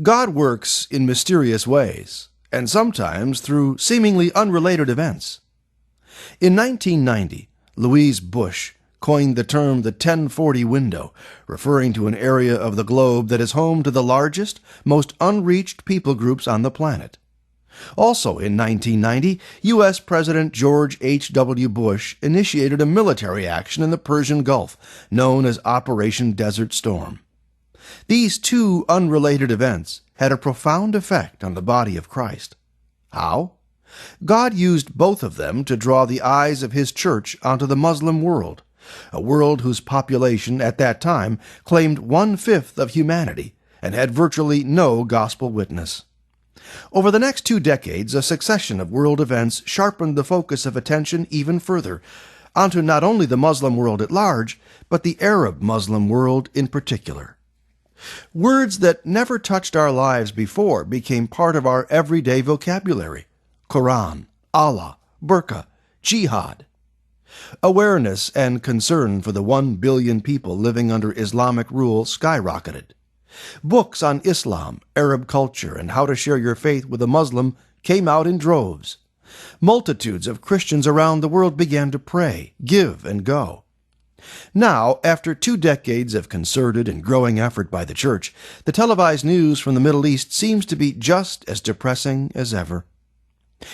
God works in mysterious ways, and sometimes through seemingly unrelated events. In 1990, Louise Bush coined the term the 1040 window, referring to an area of the globe that is home to the largest, most unreached people groups on the planet. Also in 1990, U.S. President George H.W. Bush initiated a military action in the Persian Gulf, known as Operation Desert Storm. These two unrelated events had a profound effect on the body of Christ. How? God used both of them to draw the eyes of His church onto the Muslim world, a world whose population at that time claimed 1/5 of humanity and had virtually no gospel witness. Over the next 2 decades, a succession of world events sharpened the focus of attention even further, onto not only the Muslim world at large, but the Arab Muslim world in particular. Words that never touched our lives before became part of our everyday vocabulary: Quran, Allah, burqa, jihad. Awareness and concern for the 1 billion people living under Islamic rule skyrocketed. Books on Islam, Arab culture, and how to share your faith with a Muslim came out in droves. Multitudes of Christians around the world began to pray, give, and go. Now, after 2 decades of concerted and growing effort by the Church, the televised news from the Middle East seems to be just as depressing as ever.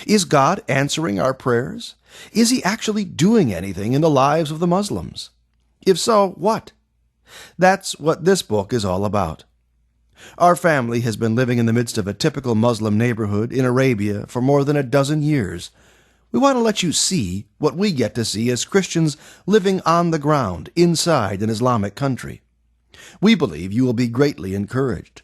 Is God answering our prayers? Is He actually doing anything in the lives of the Muslims? If so, what? That's what this book is all about. Our family has been living in the midst of a typical Muslim neighborhood in Arabia for more than a dozen years. We want to let you see what we get to see as Christians living on the ground inside an Islamic country. We believe you will be greatly encouraged.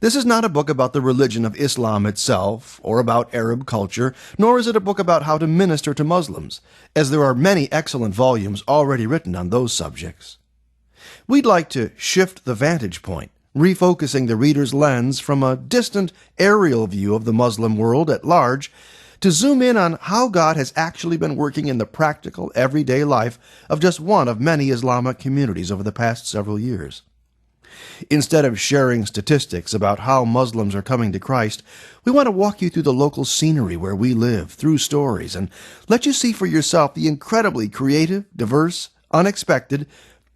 This is not a book about the religion of Islam itself or about Arab culture, nor is it a book about how to minister to Muslims, as there are many excellent volumes already written on those subjects. We'd like to shift the vantage point, refocusing the reader's lens from a distant aerial view of the Muslim world at large to zoom in on how God has actually been working in the practical, everyday life of just one of many Islamic communities over the past several years. Instead of sharing statistics about how Muslims are coming to Christ, we want to walk you through the local scenery where we live, through stories, and let you see for yourself the incredibly creative, diverse, unexpected,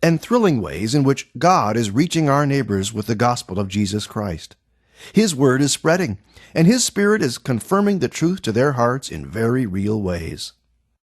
and thrilling ways in which God is reaching our neighbors with the gospel of Jesus Christ. His word is spreading, and His Spirit is confirming the truth to their hearts in very real ways.